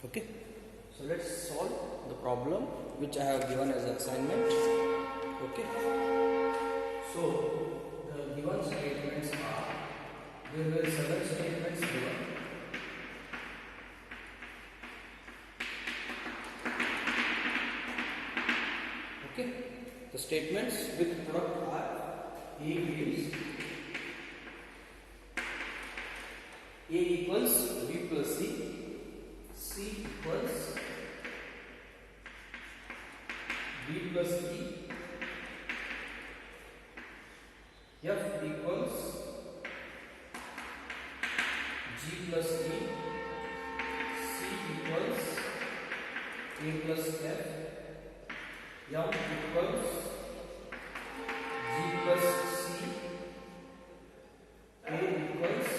Okay, so let's solve the problem which I have given as an assignment. Okay, so the given statements are, there were 7 statements given. Okay, the statements with product are A gives A equals B plus C, C equals B plus E, F equals G plus E, C equals A plus F, M equals G plus C, A equals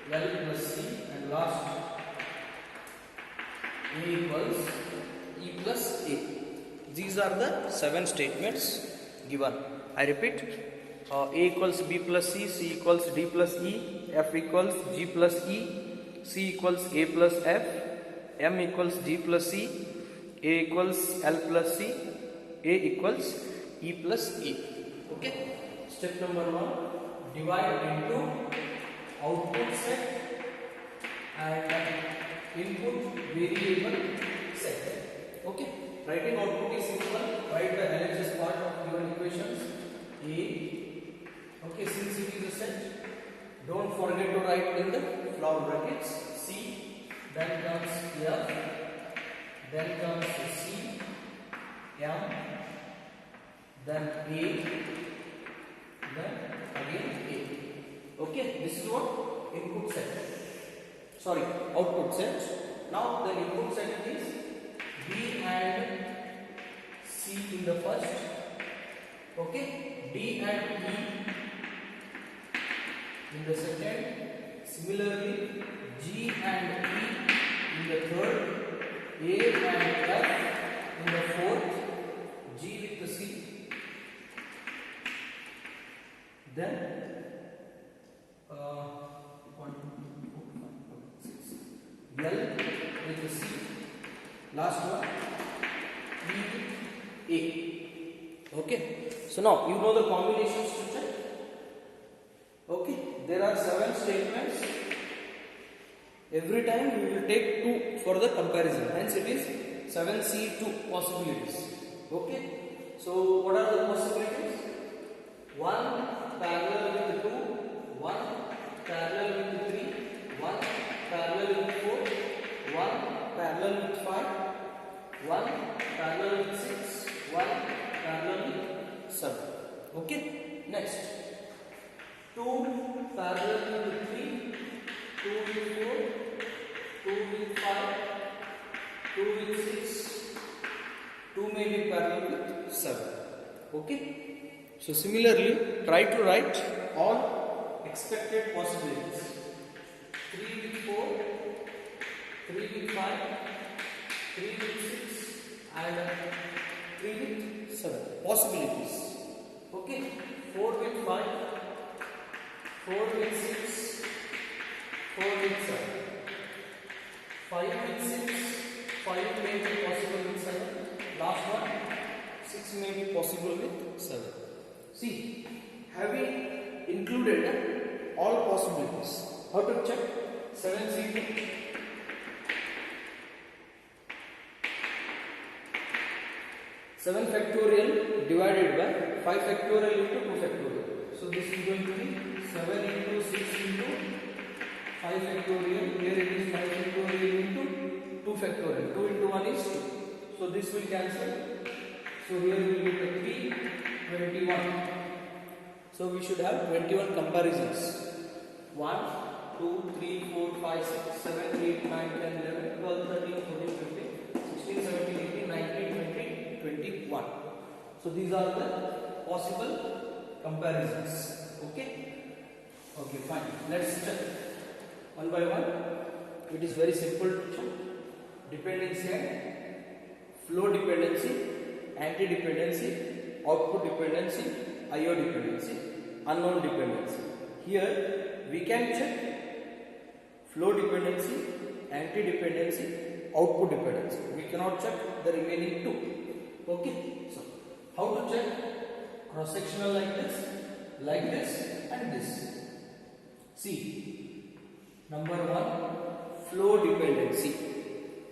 L plus C, and last A equals E plus A. These are the 7 statements given. I repeat, A equals B plus C, C equals D plus E, F equals G plus E, C equals A plus F, M equals G plus C, A equals L plus C, A equals E plus E. Okay. Step number 1, divide into output set and input variable set. Okay. Writing output is simple. Write the LHS part of given equations. A. Okay. Since it is a set, don't forget to write in the flower brackets. C. Then comes F. Then comes C. M. Then A. Then again A. Okay, this is what input set. Sorry, output set. Now the input set is B and C in the first. Okay, D and E in the second. Similarly, G and E in the third. A and F in the fourth. G with the C. Then L with the C. Last one E A. Okay. So now you know the combinations to check. Okay. There are 7 statements. Every time we will take 2 for the comparison. Hence it is 7C2 possibilities. Okay. So what are the possibilities? 1 parallel with 2, 1 parallel with 3, 1 parallel with 4, 1 parallel with 5, 1 parallel with 6, 1 parallel with 7. Okay. Next, 2 parallel with 3, 2 with 4, 2 with 5, 2 with 6, 2 may be parallel with 7. Okay. So similarly, try to write all expected possibilities. 3 with 4, 3 with 5, 3 with 6, and 3 with 7. Possibilities. Okay. 4 with 5, 4 with 6, 4 with 7. 5 with 6, 5 may be possible with 7. Last one, 6 may be possible with 7. See, have we included all possibilities? How to check? 7C2. 7 factorial divided by 5 factorial into 2 factorial. So this is going to be 7 into 6 into 5 factorial. Here it is 5 factorial into 2 factorial. 2 into 1 is 2. So this will cancel. So here we will get 3, 21. So we should have 21 comparisons. 1, 2, 3, 4, 5, 6, 7, 8, 9, 10, 11, 12, 13, 14, 15, 16, 17, 18, 19, 20, 21. So these are the possible comparisons. Okay? Okay, fine. Let's check one by one. It is very simple to check. Dependency and flow dependency, anti-dependency, output dependency, IO dependency, unknown dependency. Here we can check flow dependency, anti anti-dependency, output dependency. We cannot check the remaining two. Okay, so how to check? Cross sectional like this and this. See, number one, flow dependency.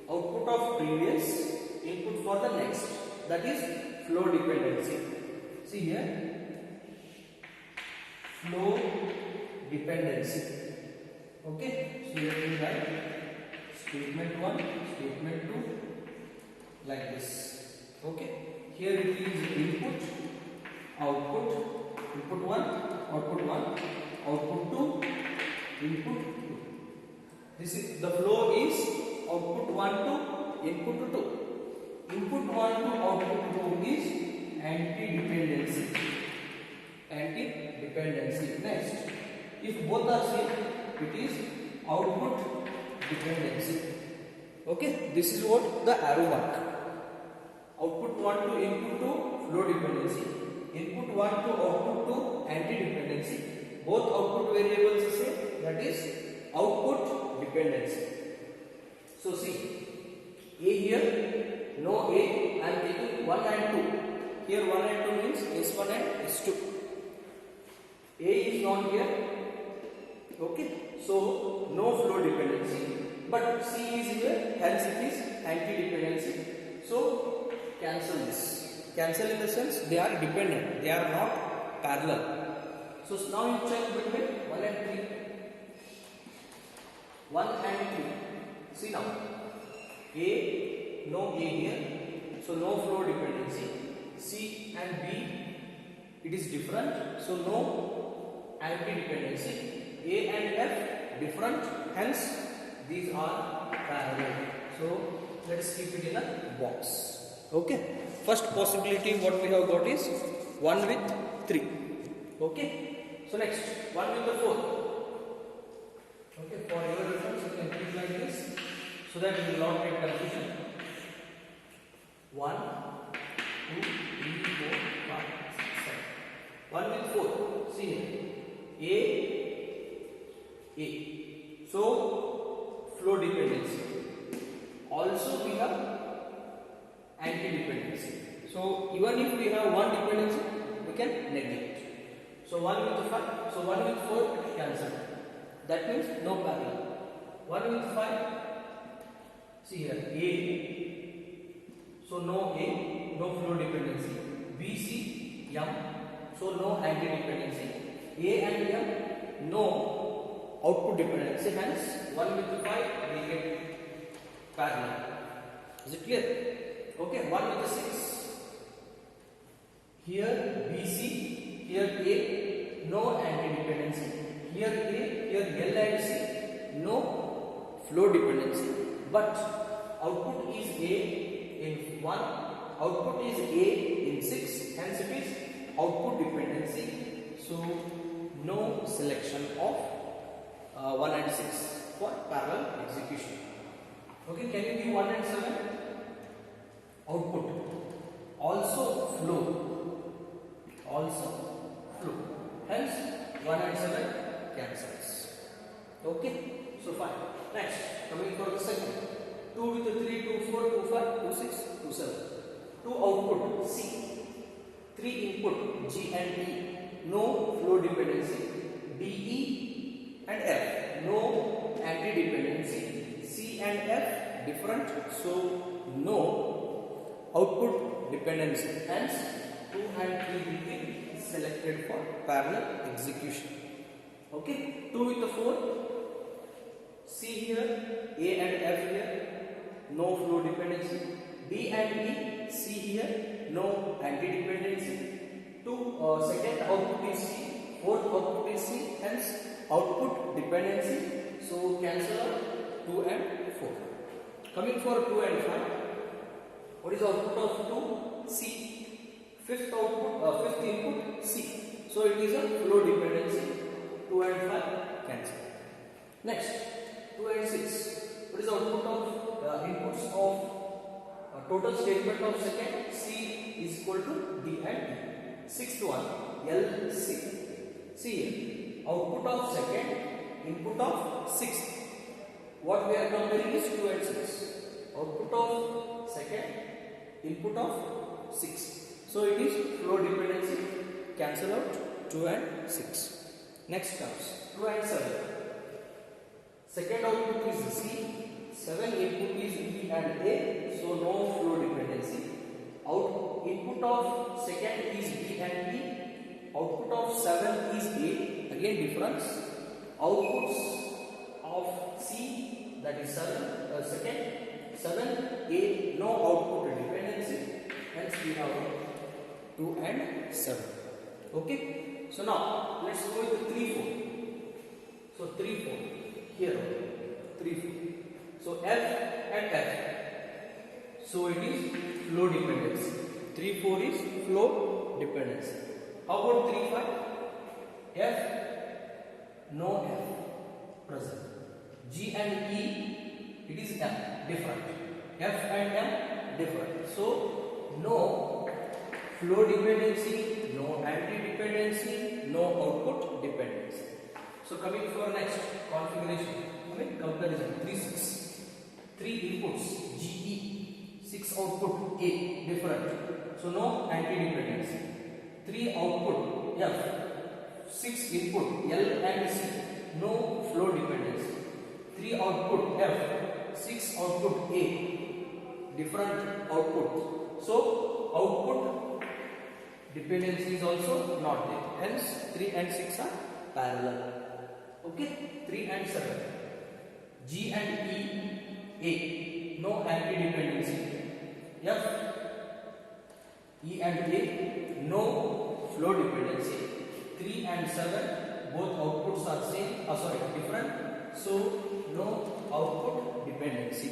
Output of previous, input for the next. That is flow dependency. See here, flow dependency. Okay, so let me write statement 1, statement 2 like this. Okay, here it is input, output, input 1, output 1, output 2, input 2. This is the flow is output 1 to input 2. Input 1 to output 2 is anti-dependency. Anti-dependency. Next, if both are same, it is output dependency. Okay, this is what the arrow mark. Output 1 to input 2, flow dependency. Input 1 to output 2, anti-dependency. Both output variables are same, that is output dependency. So see, A here, no A, I am taking 1 and 2. Here 1 and 2 means S1 and S2. A is not here. Okay, so no flow dependency. But C is here, hence it is anti-dependency. So cancel this. Cancel in the sense they are dependent, they are not parallel. So now you check between 1 and 3. 1 and 3. See now. A, no A here, so no flow dependency. C and B, it is different, so no anti-dependency. A and F, different, hence these are parallel. So let's keep it in a box. Okay. First possibility what we have got is 1 with 3. Okay. So next, 1 with the 4. Okay, for your reference you can keep like this, so that you will not get confusion. 1, 2, 3, 4, 5, 6, 7. 1 with 4. See here. A. So flow dependency. Also we have anti-dependency. So even if we have one dependency, we can neglect. So 1 with 5. So 1 with 4 cancelled. That means no parallel. 1 with 5. See here, A, so no A, no flow dependency. B, C, M, so no anti-dependency. A and M, no output dependency. Hence, 1 with 5 will get parallel. Is it clear? Okay, 1 with 6. Here B, C, here A, no anti-dependency. Here A, here L and C, no flow dependency. But output is A in 1, output is A in 6, hence it is output dependency. So no selection of 1 and 6 for parallel execution. Okay, can you give 1 and 7? Output also flow, hence 1 and 7 cancels. Okay, so fine. Next, coming for the second, 2 with the 3, 2, 4, 2, 5, 2, 6, 2, 7. 2 output C, 3 input G and E, no flow dependency. D, E and F, no anti-dependency. C and F different, so no output dependency. Hence 2 and 3 will be selected for parallel execution. Okay, 2 with the 4. C here, A and F here, no flow dependency. D and E, C here, no anti-dependency. Second output is C, fourth output is C, hence output dependency. So cancel out 2 and 4. Coming for 2 and 5, what is output of 2? C. Fifth input C. So it is a flow dependency. 2 and 5 cancel. Next, 2 and 6. What is the output of inputs of total statement of second? C is equal to D and E. Sixth one, L, C. C here, output of second, input of sixth. what we are comparing is 2 and 6. Output of second, input of 6. So it is flow dependency. Cancel out 2 and 6. Next comes 2 and 7. Second output is C. 7 input is B and A. So no flow dependency. Input of second is B and B. Output of 7 is A. Again difference. Outputs of C, that is 7, 7A, no output dependency. Hence we have 2 and 7. Okay. So now let's go with 3, 4. So 3, 4. Here 3, 4. So F and F. So it is flow dependency. 3, 4 is flow dependency. How about 3, 5? F, no F present. G and E, it is M, different. F and M, different. So no flow dependency, no anti-dependency, no output dependency. So coming for next configuration, comparison 3, 6. 3 inputs GE, 6 output A, different. So no anti-dependency. 3 output F, 6 input L and C, no flow dependency. 3 output F, 6 output A, different output. So output dependency is also not there. Hence 3 and 6 are parallel. Okay, 3 and 7. G and E, A, no anti-dependency. F, E and A, no flow dependency. 3 and 7, both outputs are same, different. So no output dependency.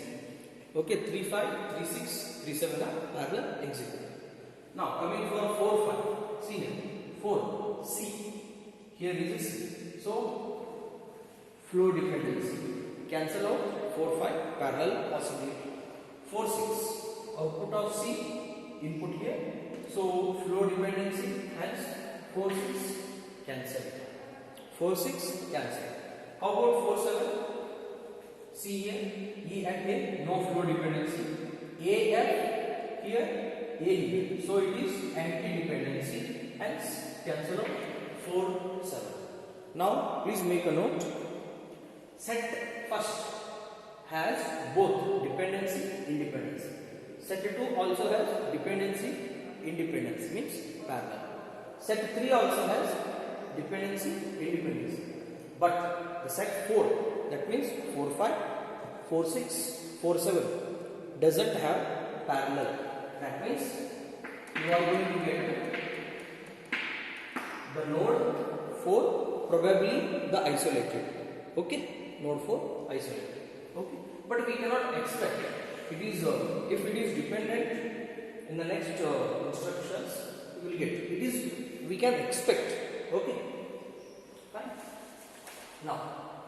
Okay, 3, 5, 3, 6, 3, 7 are parallel executed. Now coming for 4, 5. See here, 4, C. Here is a C. So flow dependency. Cancel out 4, 5 parallel possibility. 4, 6. Output of C, input here. So flow dependency, hence 4, 6 cancel. 4, 6 cancel. How about 4, 7? C here, E and A, no flow dependency. A, F here, A here. So it is anti-dependency, hence cancel out 4, 7. Now please make a note. Set first has both dependency, independency. Set 2 also has dependency, independence, means parallel. Set 3 also has dependency, independence. But the set 4, that means 4, 5, 4, 6, 4, 7 doesn't have parallel. That means you are going to get the node 4, probably the isolated. Okay, node 4 isolated. Okay, but we cannot expect it is if it is dependent in the next instructions we will get it is we can expect. Okay, fine. Now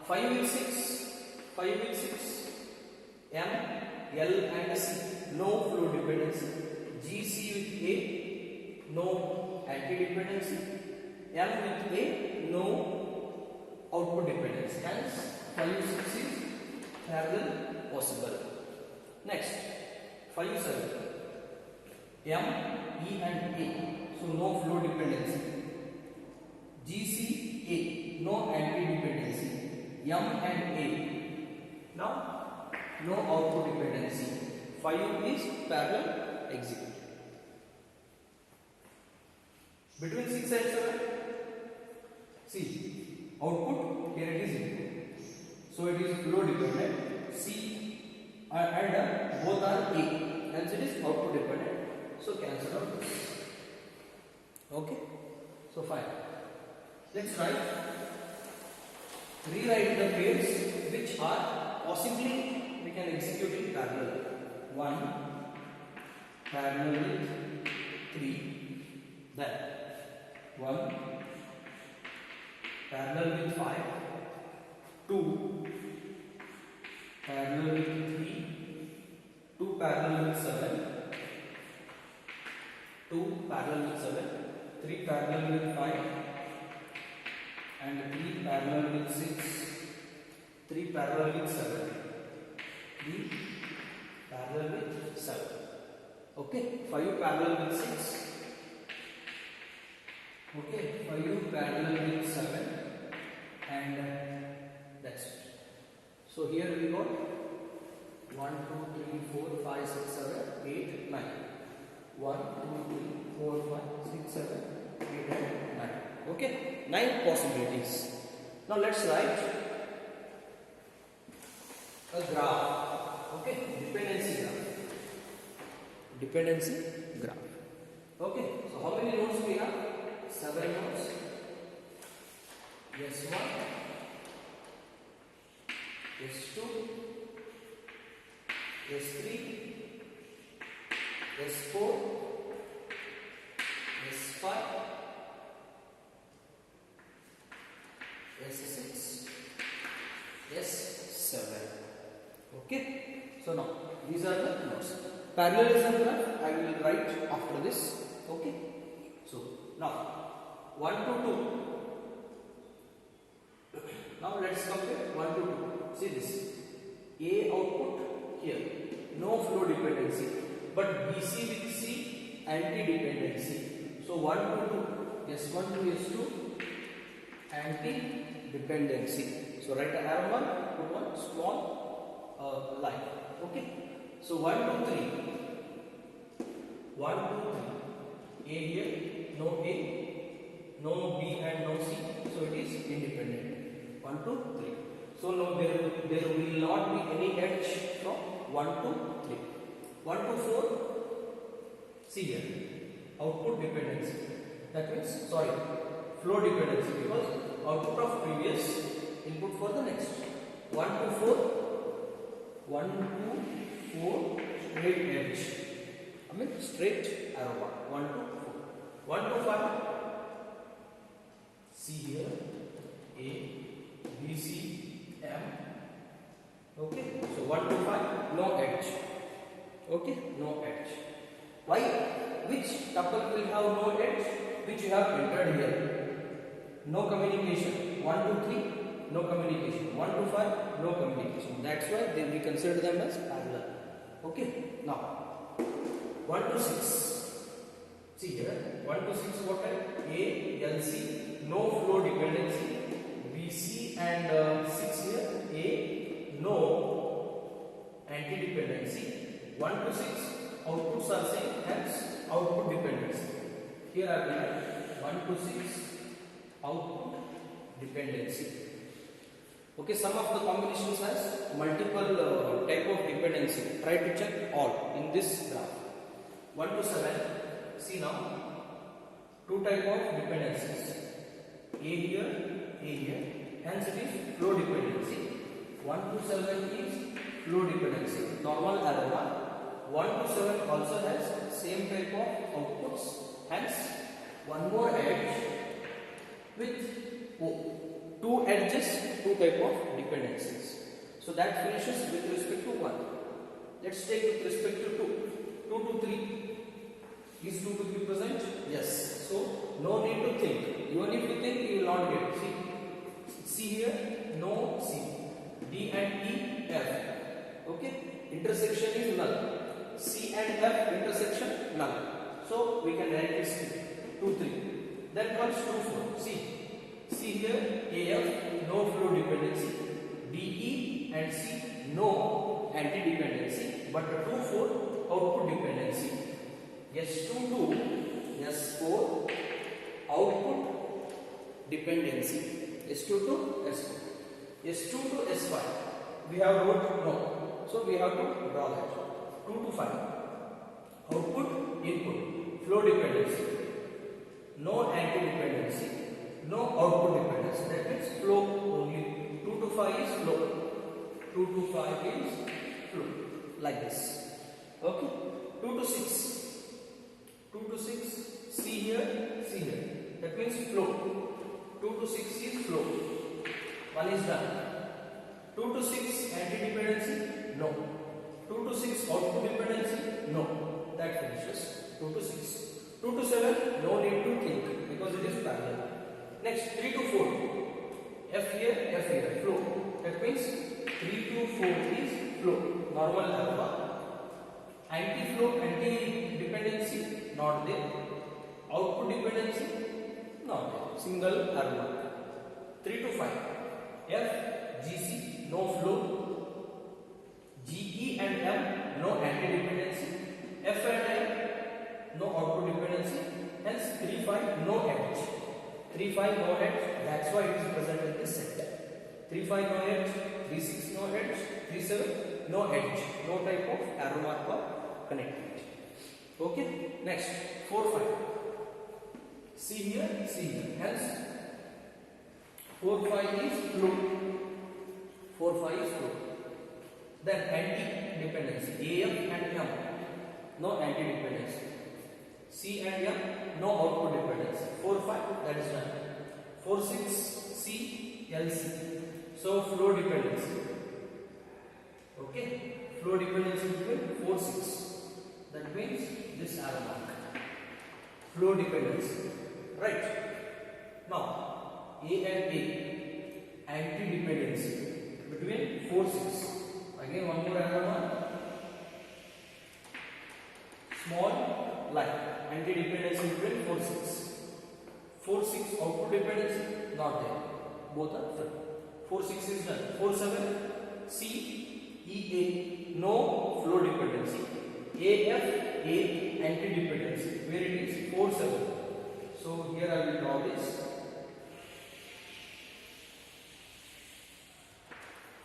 5 with 6, M, L and C, no flow dependency. G, C with A, no anti-dependency. M with A, no output dependency. Hence 5, 6 is parallel possible. Next 5, 7. M, E and A, so no flow dependency. G, C, A, no anti-dependency. M and A, now no output dependency. 5 is parallel execute. Between 6 and 7, see output here it is input, so it is flow dependent. C and both are A, hence it is output dependent. So cancel out this. Okay, so fine. Let's rewrite the pairs which are possibly we can execute in parallel. 1 parallel with 3, then 1 parallel with 5, 2 parallel with 3, 2 parallel with 7, 2 parallel with 7, 3 parallel with 5, and 3 parallel with 6, 3 parallel with 7, E parallel with 7. Okay, 5 parallel with 6. Okay, 5 parallel with 7, and that's it. So here we got 1, 2, 3, 4, 5, 6, 7, 8, 9. 1, 2, 3, 4, 5, 6, 7, 8, and 9. Okay, 9 possibilities. Now let's write a graph. Okay, dependency graph. Dependency graph. Okay, so how many nodes we have? 7 nodes. S1, S2, S3, S4, S5, S6, S7. Okay, so now these are the nodes. Parallelism graph I will write after this. Okay, so now 1 to 2. Now let's compare 1 to 2. See this. A output here. No flow dependency. But BC with C anti-dependency. So 1 to 2. S1 to S2 anti-dependency. So write an arrow mark, put one small line. Okay. So 1 to 3. 1 to 3. A here. No A. No B and no C, so it is independent. 1, 2, 3. So now there will not be any edge from 1 to 3. 1 to 4, see here, output dependency. That means, sorry, flow dependency, because output of previous input for the next. 1 to 4, 1 to 4, straight edge. I mean straight arrow mark. 1 to 4. 1 to 5. See here, A, B, C, M. Okay, so 1 to 5, no edge. Okay, no edge. Why? Which tuple will have no edge? Which you have entered here. No communication. 1 to 3, no communication. 1 to 5, no communication. That's why we consider them as parallel. Okay, now 1 to 6. See here, 1 to 6 what type? A, L, C. No flow dependency. BC and 6 here. A, no anti-dependency. 1 to 6 outputs are same, hence output dependency. Here I will write 1 to 6 output dependency. Okay, some of the combinations has multiple type of dependency. Try to check all in this graph. 1 to 7. See now, two type of dependencies. A here, hence it is flow dependency. 1 to 7 is flow dependency, normal arrow mark. 1 to 7 also has same type of outputs, hence one more edge with two edges, two type of dependencies. So that finishes with respect to 1. Let's take with respect to 2. 2 to 3. Is 2 to be present? Yes. So no need to think. Even if you think, you will not get. See, C here, no C. D and E, F. Okay. Intersection is null. C and F intersection null. So we can write this 2, 3. Then comes 2, 4. See. C here, AF, no flow dependency. DE and C, no anti-dependency. But 2, 4, output dependency. S2 to S4, output dependency. S2 to S4. S2 to S5. We have wrote no. So we have to draw that. 2 to 5. Output, input. Flow dependency. No anti-dependency. No output dependency. That means flow only. 2 to 5 is flow. 2 to 5 is flow. Like this. Okay. 2 to 6. 2 to 6. See here. See here. That means flow. 2 to 6 is flow. 1 is done. 2 to 6 anti-dependency? No. 2 to 6 output dependency? No. That finishes. 2 to 6. 2 to 7, no need to think because it is parallel. Next, 3 to 4. F here, flow. That means 3 to 4 is flow. normal alpha. Anti-flow, anti-dependency, not there. Output dependency, not there. Single arrow mark. 3 to 5. F, GC, no flow. GE and M, no anti-dependency. F and M, no output dependency. Hence 3, 5, no edge. 3, 5, no edge. That's why it is present in this set. 3, 5, no edge. 3, 6, no edge. 3, 7, no edge. No type of arrow mark or connectivity. Okay. Next 4, 5. See here, see here. Hence 4, 5 is flow. 4, 5 is flow. Then anti-dependency. AF and M, no anti-dependency. C and M, no output dependency. 4, 5, that is done. 4, 6, C, LC. So flow dependency. Okay, flow dependency between 4, 6. That means this arrow mark. Flow dependency. Right. Now, A and A, anti-dependency between 4, 6. Again, one more arrow mark. Small line. Anti-dependency between 4, 6. 4, 6 output dependency, not there. Both are full. 4, 6 is done. 4, 7, C, E, A, no flow dependency. A, F, A, anti-dependency. Where it is 4, 7. So here I will draw this.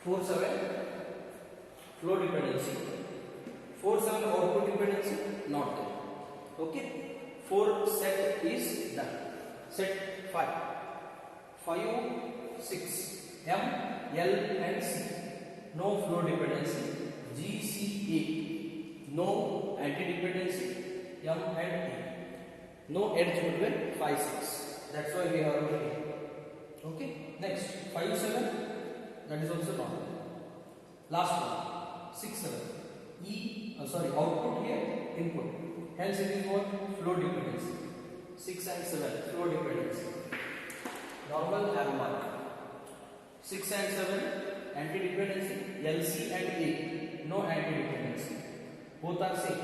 4, 7, flow dependency. 4, 7 output dependency, not there. Okay. 4 set is done. Set 5. 5, 6, M, L and C. No flow dependency. G, C, A. No anti-dependency. M and A. No edge between 5, 6. That's why we have over here. Okay. Next 5, 7. That is also not. Last one 6, 7. Output here, input. Hence it is what? Flow dependency. 6 and 7, flow dependency. Normal arrow mark. 6 and 7, anti-dependency. LC and A, no anti-dependency. Both are same.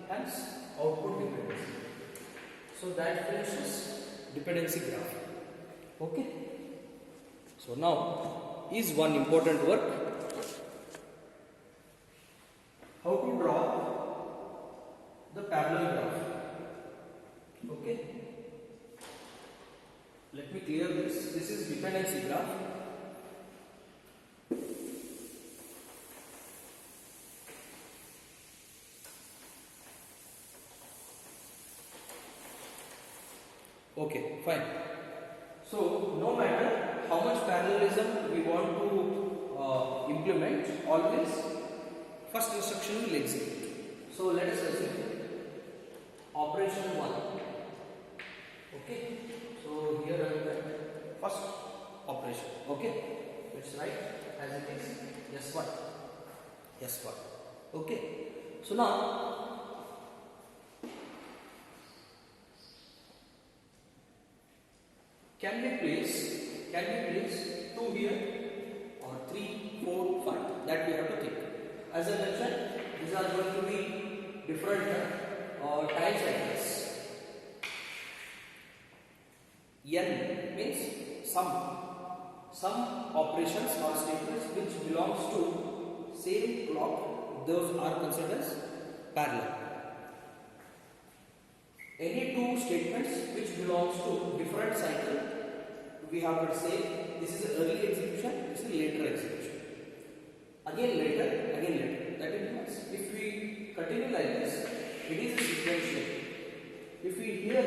Hence output dependency. So that finishes dependency graph. Okay. So now is one important work. How to draw the parallel graph. Okay. Let me clear this. This is dependency graph. Okay, fine. So no matter how much parallelism we want to implement, always first instruction will execute. So let us assume operation 1. Okay. So here I will write first operation. Okay. Let's write as it is S1. S1. Okay. So now can we place 2 here or 3, 4, 5? That we have to think. As I mentioned, these are going to be different time cycles. N means some operations or statements which belongs to same clock, those are considered as parallel. Any two statements which belongs to different cycle, we have to say this is early execution, this is later execution. Again later. That means if we continue like this, it is a sequential. If we here,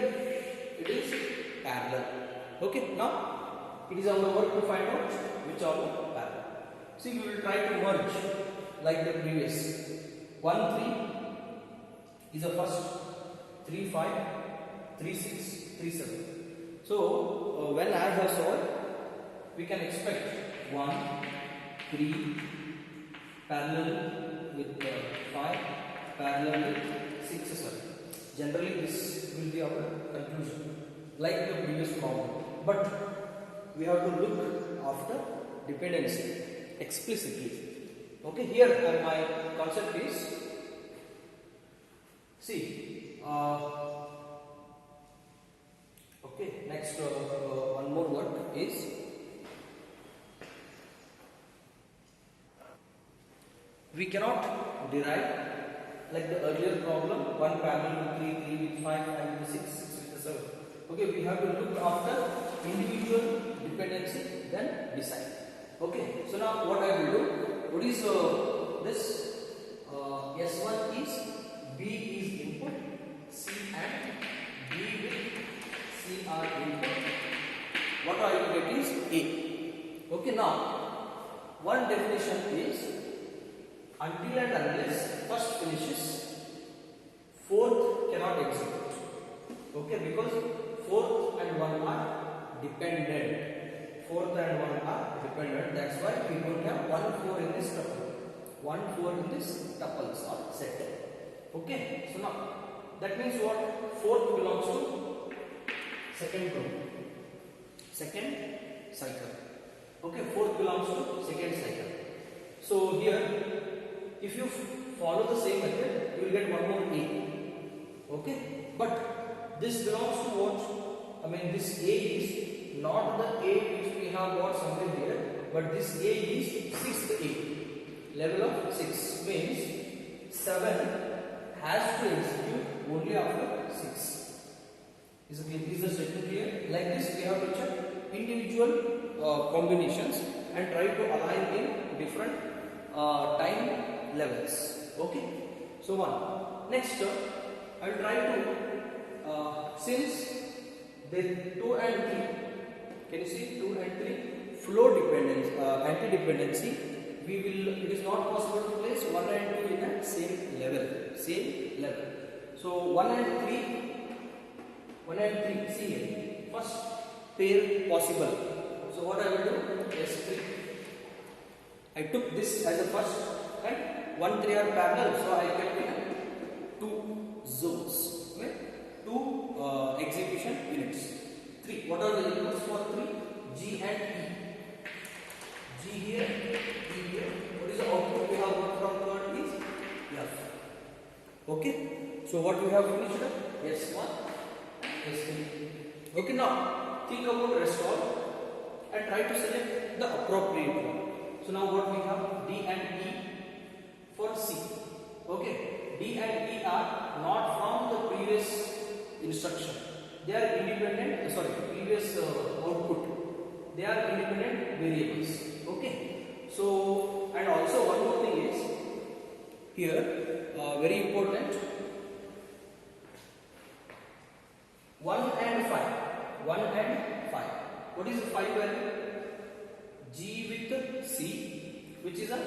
it is parallel. Okay, now it is our work to find out which are parallel. See, we will try to merge like the previous. 1, 3 is the first, 3, 5, 3, 6, 3, 7. So when I have solved, we can expect 1, 3 parallel with 5, parallel with 6, 7. Generally, this will be our conclusion, like the previous problem. But we have to look after dependency explicitly. Okay, here my concept is, see, okay, next one more word is we cannot derive like the earlier problem, 1 parallel with 3, 3 with 5, 5 with 6, 6 with 7. Okay, we have to look after individual dependency, then decide. Okay, so now what I will do, what is this? S1 is, B is input, C and B with C are input. What I will get is A. Okay, now one definition is, until and unless first finishes, fourth cannot execute. Okay, because fourth and one are dependent. Fourth and one are dependent. That's why we don't have 1, 4 in this tuple. 1, 4 in this tuples or set. Okay, so now that means what? Fourth belongs to second group, second cycle. Okay, fourth belongs to second cycle. So here, if you follow the same method, you will get one more A. Okay, but this belongs to what? I mean, this A is not the A which we have got somewhere here, but this A is sixth A. Level of 6 means 7 has to execute only after 6. Is the statement clear? Like this, we have to check individual combinations and try to align in different time levels. Okay, so one. Next, I will try to since the 2 and 3, can you see 2 and 3 flow dependence, anti-dependency. It is not possible to place 1 and 2 in a same level. So 1 and 3, see here, first pair possible. So what I will do, S3. I took this as a first, and 1, 3 are parallel, so I kept in 2 zones, okay? 2 execution units. 3. What are the inputs for 3? G and E. G here, E here. What is the output we have got from third is F. Okay. So what we have finished up? S1, S3. Okay. Now think about rest all and try to select the appropriate one. So now what we have, D and E for C. Okay. D and E are not from the previous instruction. They are independent. Previous output. They are independent variables. Okay. So, and also one more thing is here, very important. 1 and 5. 1 and 5. What is the 5 value? G with C, which is a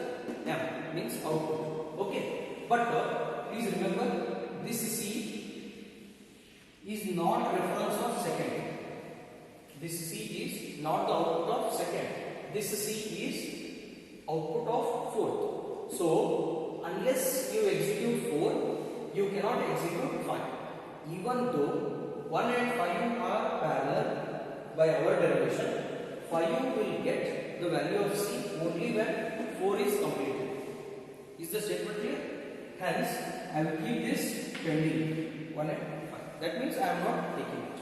M, means output. Okay. But please remember, this C is not reference of second. This C is not the output of second. This C is output of fourth. So unless you execute 4, you cannot execute 5. Even though 1 and 5 are parallel by our derivation, 5 will get the value of C only when 4 is completed. Is the statement clear? Hence, I will keep this pending 1 and 5. That means I am not taking it.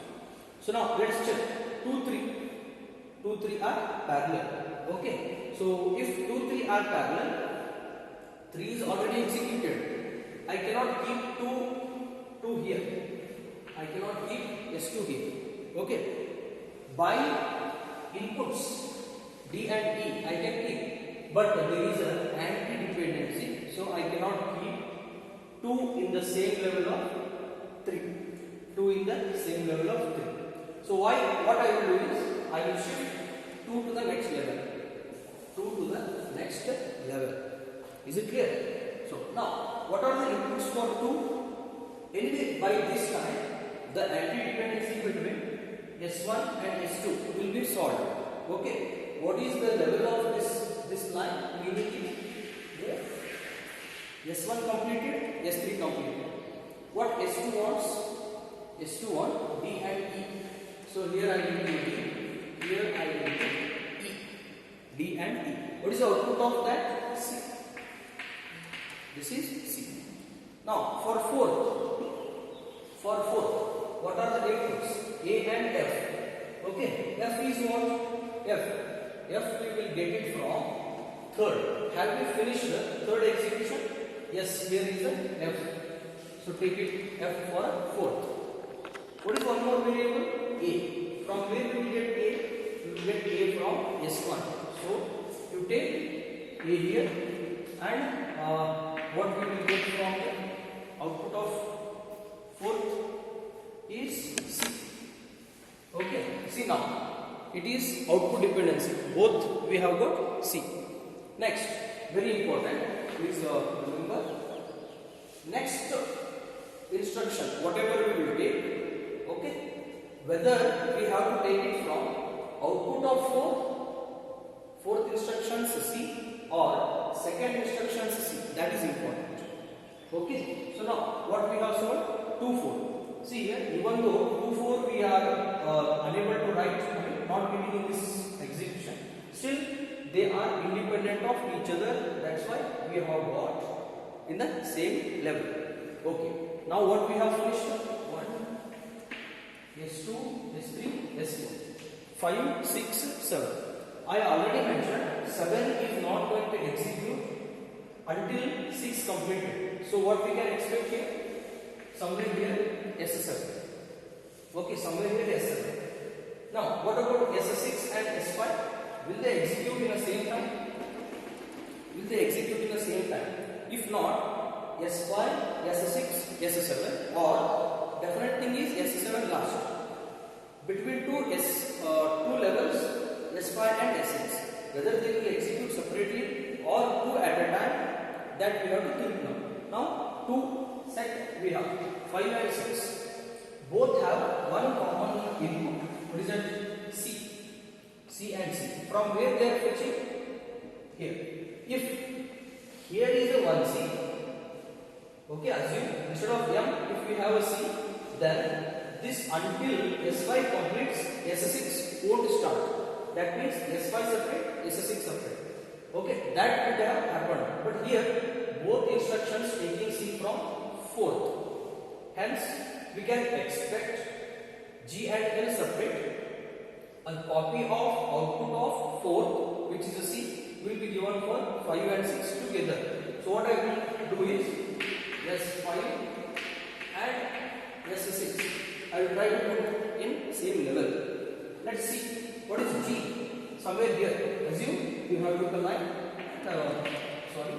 So now let's check 2, 3. 2, 3 are parallel. Okay. So if 2, 3 are parallel, 3 is already executed. I cannot keep 2 here. I cannot keep S2 here. Okay. By inputs D and E I can keep, but there is an anti-dependency, so I cannot keep 2 in the same level of 3. 2 in the same level of 3. So what I will do is I will shift 2 to the next level. 2 to the next level. Is it clear? So now what are the inputs for 2? Anyway, by this time the anti-dependency between S1 and S2 will be solved. Okay. What is the level of this line? Meaning S1 completed, S3 completed. What S2 wants? S2 wants D and E. So here I will do D, here I will do E. D and E. What is the output of that? C. This is C. Now for fourth, what are the 8 roots? A and F. Okay, F is what? F we will get it from third. Have we finished the third execution? Yes, here is the F. So take it F for fourth. What is one more variable? A. From where we will get A? We will get A from S1. So you take A here, and what we will get from the output of fourth is C. Okay, see now it is output dependency. Both we have got C. Next, very important, please remember. Next instruction, whatever we will take, okay, whether we have to take it from output of fourth instruction C or second instruction C, that is important. Okay, so now what we have solved? 2, 4. See here, even though 2, 4 we are unable to write, not getting in this execution, still they are independent of each other. That's why we have got in the same level. Okay, now what we have finished? 1, S2, S3, S4, 5, 6, 7. I already mentioned 7 is not going to execute until 6 completed. So what we can expect here? Somewhere here S7. Okay, somewhere here S7. Now what about S6 and S5? Will they execute in the same time? Will they execute in the same time? If not, S5, S6, S7, or definite thing is S7 last. Between two levels, S5 and S6, whether they will execute separately or two at a time, that we have to think now. Now, two set we have 5 and 6. Both have one common input. What is that? C and C. From where they are fetching? Here. If here is a 1C, okay, assume instead of M, if we have a C, then this until S5 completes, S6 won't start. That means S5 separate, S6 separate. Okay, that would have happened. But here, both instructions taking C from fourth. Hence, we can expect G and L separate. A copy of output of fourth, which is a C, will be given for 5 and 6 together. So what I will do is S5 and S6. I will try to put in same level. Let's see what is G. Somewhere here. Assume you have to line. Sorry.